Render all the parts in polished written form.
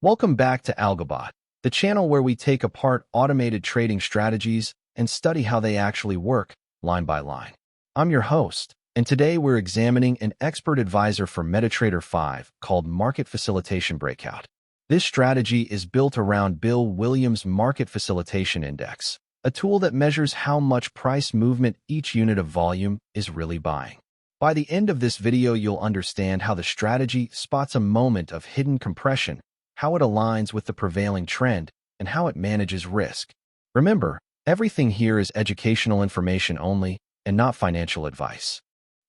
Welcome back to Algobot, the channel where we take apart automated trading strategies and study how they actually work, line by line. I'm your host, and today we're examining an expert advisor for MetaTrader 5 called Market Facilitation Breakout. This strategy is built around Bill Williams' Market Facilitation Index, a tool that measures how much price movement each unit of volume is really buying. By the end of this video, you'll understand how the strategy spots a moment of hidden compression, how it aligns with the prevailing trend, and how it manages risk. Remember, everything here is educational information only and not financial advice.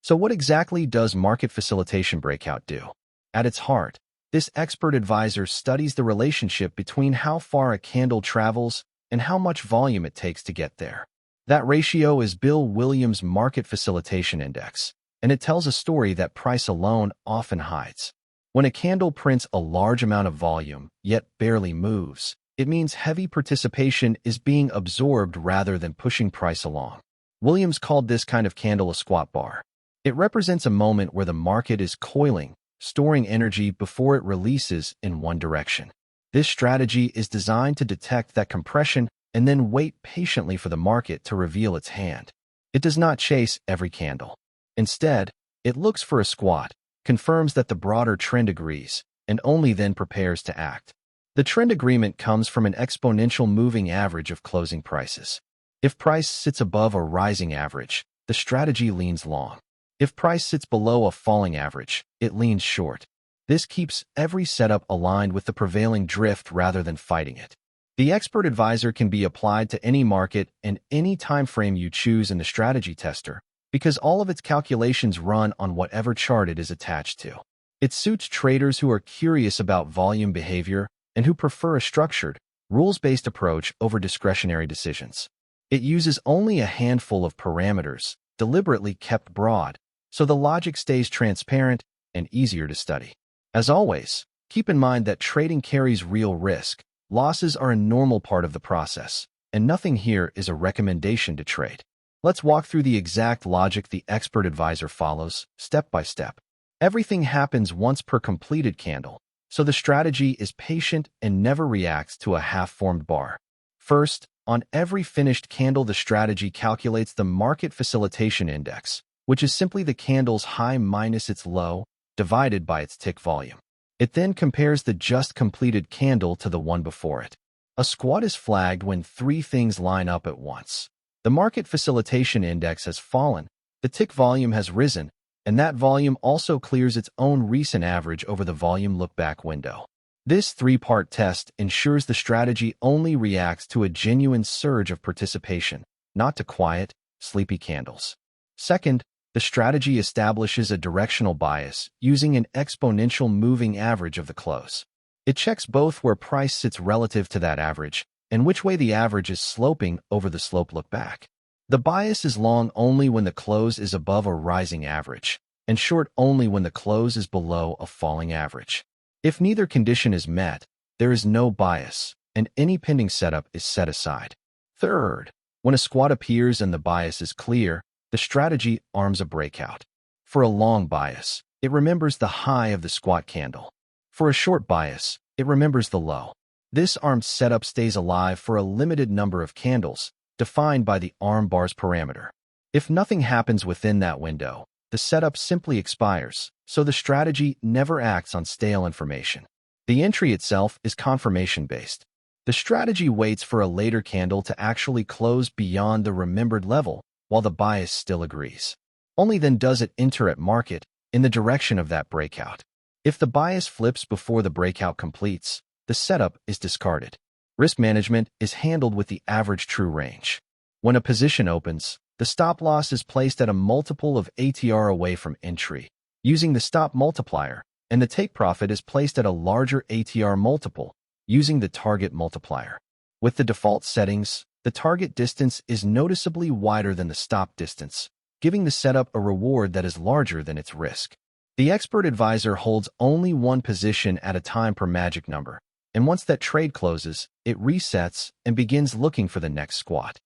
So what exactly does Market Facilitation Breakout do? At its heart, this expert advisor studies the relationship between how far a candle travels and how much volume it takes to get there. That ratio is Bill Williams' Market Facilitation Index, and it tells a story that price alone often hides. When a candle prints a large amount of volume, yet barely moves, it means heavy participation is being absorbed rather than pushing price along. Williams called this kind of candle a squat bar. It represents a moment where the market is coiling, storing energy before it releases in one direction. This strategy is designed to detect that compression and then wait patiently for the market to reveal its hand. It does not chase every candle. Instead, it looks for a squat, confirms that the broader trend agrees, and only then prepares to act. The trend agreement comes from an exponential moving average of closing prices. If price sits above a rising average, the strategy leans long. If price sits below a falling average, it leans short. This keeps every setup aligned with the prevailing drift rather than fighting it. The expert advisor can be applied to any market and any time frame you choose in the strategy tester, because all of its calculations run on whatever chart it is attached to. It suits traders who are curious about volume behavior and who prefer a structured, rules-based approach over discretionary decisions. It uses only a handful of parameters, deliberately kept broad, so the logic stays transparent and easier to study. As always, keep in mind that trading carries real risk. Losses are a normal part of the process, and nothing here is a recommendation to trade. Let's walk through the exact logic the expert advisor follows, step by step. Everything happens once per completed candle, so the strategy is patient and never reacts to a half-formed bar. First, on every finished candle, the strategy calculates the Market Facilitation Index, which is simply the candle's high minus its low, divided by its tick volume. It then compares the just completed candle to the one before it. A squat is flagged when three things line up at once. The Market Facilitation Index has fallen, the tick volume has risen, and that volume also clears its own recent average over the volume look-back window. This three-part test ensures the strategy only reacts to a genuine surge of participation, not to quiet, sleepy candles. Second, the strategy establishes a directional bias using an exponential moving average of the close. It checks both where price sits relative to that average and which way the average is sloping over the slope look back. The bias is long only when the close is above a rising average, and short only when the close is below a falling average. If neither condition is met, there is no bias, and any pending setup is set aside. Third, when a squat appears and the bias is clear, the strategy arms a breakout. For a long bias, it remembers the high of the squat candle. For a short bias, it remembers the low. This armed setup stays alive for a limited number of candles, defined by the arm bars parameter. If nothing happens within that window, the setup simply expires, so the strategy never acts on stale information. The entry itself is confirmation-based. The strategy waits for a later candle to actually close beyond the remembered level, while the bias still agrees. Only then does it enter at market in the direction of that breakout. If the bias flips before the breakout completes, the setup is discarded. Risk management is handled with the average true range. When a position opens, the stop loss is placed at a multiple of ATR away from entry, using the stop multiplier, and the take profit is placed at a larger ATR multiple, using the target multiplier. With the default settings, the target distance is noticeably wider than the stop distance, giving the setup a reward that is larger than its risk. The expert advisor holds only one position at a time per magic number, and once that trade closes, it resets and begins looking for the next squat.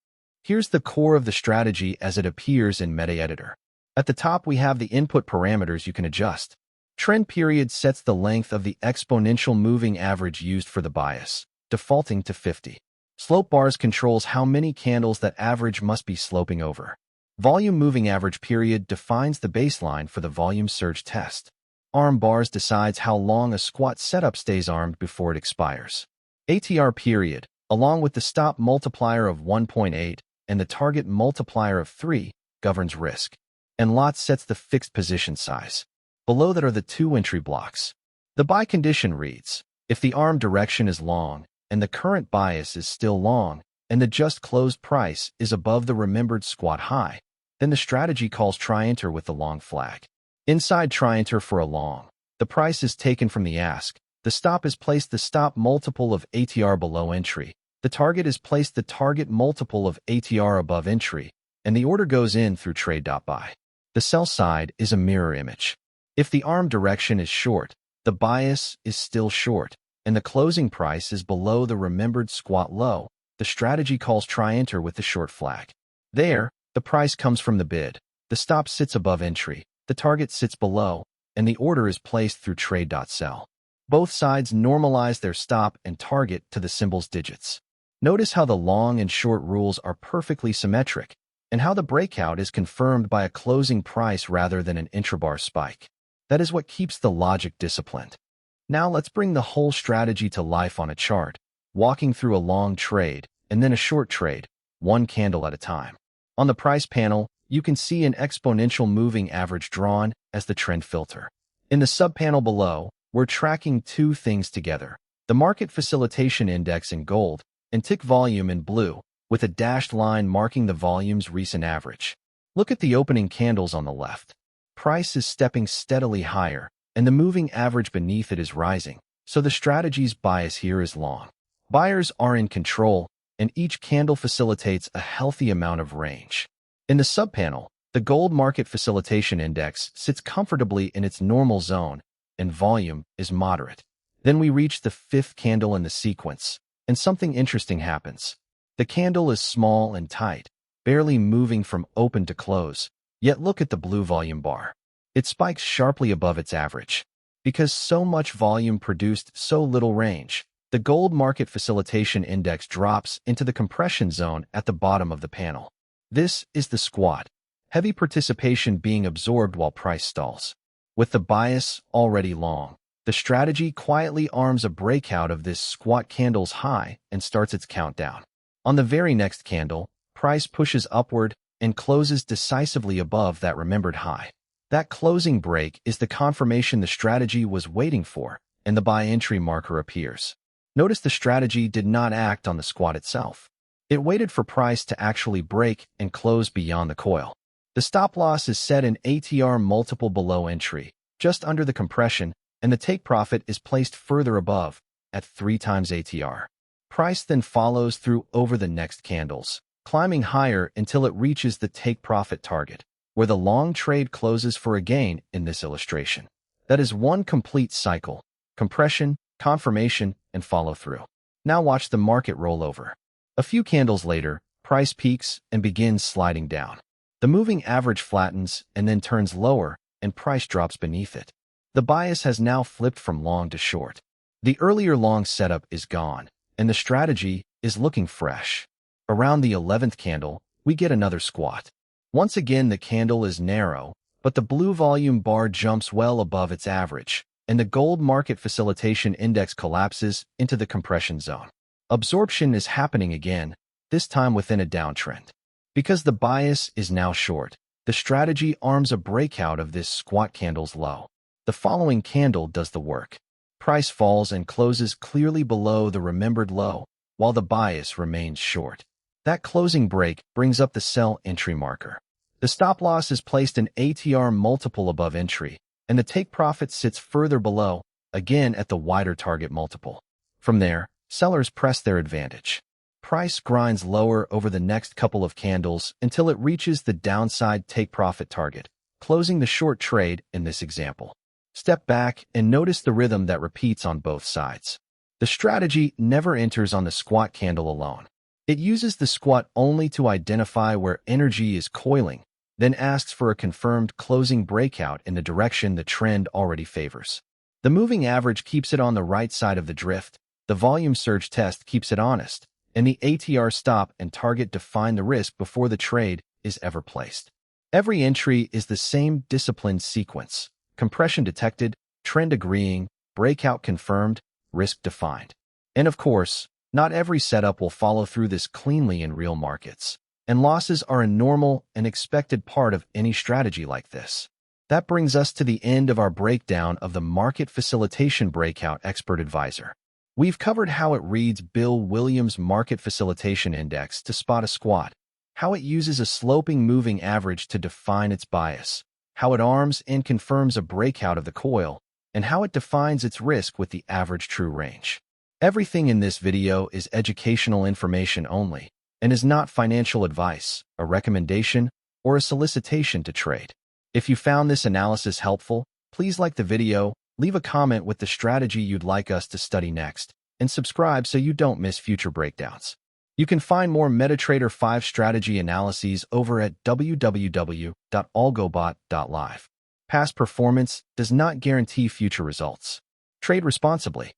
Here's the core of the strategy as it appears in MetaTrader. At the top, we have the input parameters you can adjust. Trend period sets the length of the exponential moving average used for the bias, defaulting to 50. Slope bars controls how many candles that average must be sloping over. Volume moving average period defines the baseline for the volume surge test. Arm bars decides how long a squat setup stays armed before it expires. ATR period, along with the stop multiplier of 1.8 and the target multiplier of 3, governs risk. And lot sets the fixed position size. Below that are the two entry blocks. The buy condition reads, if the arm direction is long, and the current bias is still long, and the just closed price is above the remembered squat high, then the strategy calls trienter with the long flag. Inside trienter for a long, the price is taken from the ask, the stop is placed the stop multiple of ATR below entry, the target is placed the target multiple of ATR above entry, and the order goes in through trade.buy. The sell side is a mirror image. If the arm direction is short, the bias is still short, and the closing price is below the remembered squat low, the strategy calls trienter with the short flag. There, the price comes from the bid, the stop sits above entry, the target sits below, and the order is placed through trade.sell. Both sides normalize their stop and target to the symbol's digits. Notice how the long and short rules are perfectly symmetric, and how the breakout is confirmed by a closing price rather than an intrabar spike. That is what keeps the logic disciplined. Now let's bring the whole strategy to life on a chart, walking through a long trade, and then a short trade, one candle at a time. On the price panel, you can see an exponential moving average drawn as the trend filter. In the subpanel below, we're tracking two things together, the Market Facilitation Index in gold and tick volume in blue, with a dashed line marking the volume's recent average. Look at the opening candles on the left. Price is stepping steadily higher, and the moving average beneath it is rising, so the strategy's bias here is long. Buyers are in control, and each candle facilitates a healthy amount of range. In the subpanel, the gold Market Facilitation Index sits comfortably in its normal zone, and volume is moderate. Then we reach the fifth candle in the sequence, and something interesting happens. The candle is small and tight, barely moving from open to close, yet look at the blue volume bar. It spikes sharply above its average. Because so much volume produced so little range, the gold Market Facilitation Index drops into the compression zone at the bottom of the panel. This is the squat, heavy participation being absorbed while price stalls. With the bias already long, the strategy quietly arms a breakout of this squat candle's high and starts its countdown. On the very next candle, price pushes upward and closes decisively above that remembered high. That closing break is the confirmation the strategy was waiting for, and the buy entry marker appears. Notice the strategy did not act on the squat itself. It waited for price to actually break and close beyond the coil. The stop loss is set in ATR multiple below entry, just under the compression, and the take profit is placed further above, at 3 times ATR. Price then follows through over the next candles, climbing higher until it reaches the take profit target, where the long trade closes for a gain in this illustration. That is one complete cycle: compression, confirmation, and follow-through. Now watch the market roll over. A few candles later, price peaks and begins sliding down. The moving average flattens and then turns lower, and price drops beneath it. The bias has now flipped from long to short. The earlier long setup is gone, and the strategy is looking fresh. Around the 11th candle, we get another squat. Once again, the candle is narrow, but the blue volume bar jumps well above its average, and the gold Market Facilitation Index collapses into the compression zone. Absorption is happening again, this time within a downtrend. Because the bias is now short, the strategy arms a breakout of this squat candle's low. The following candle does the work. Price falls and closes clearly below the remembered low, while the bias remains short. That closing break brings up the sell entry marker. The stop loss is placed in ATR multiple above entry, and the take profit sits further below, again at the wider target multiple. From there, sellers press their advantage. Price grinds lower over the next couple of candles until it reaches the downside take profit target, closing the short trade in this example. Step back and notice the rhythm that repeats on both sides. The strategy never enters on the squat candle alone. It uses the squat only to identify where energy is coiling, then asks for a confirmed closing breakout in the direction the trend already favors. The moving average keeps it on the right side of the drift, the volume surge test keeps it honest, and the ATR stop and target define the risk before the trade is ever placed. Every entry is the same disciplined sequence: compression detected, trend agreeing, breakout confirmed, risk defined. And of course, not every setup will follow through this cleanly in real markets, and losses are a normal and expected part of any strategy like this. That brings us to the end of our breakdown of the Market Facilitation Breakout Expert Advisor. We've covered how it reads Bill Williams' Market Facilitation Index to spot a squat, how it uses a sloping moving average to define its bias, how it arms and confirms a breakout of the coil, and how it defines its risk with the average true range. Everything in this video is educational information only and is not financial advice, a recommendation, or a solicitation to trade. If you found this analysis helpful, please like the video, leave a comment with the strategy you'd like us to study next, and subscribe so you don't miss future breakdowns. You can find more MetaTrader 5 strategy analyses over at www.algobot.live. Past performance does not guarantee future results. Trade responsibly.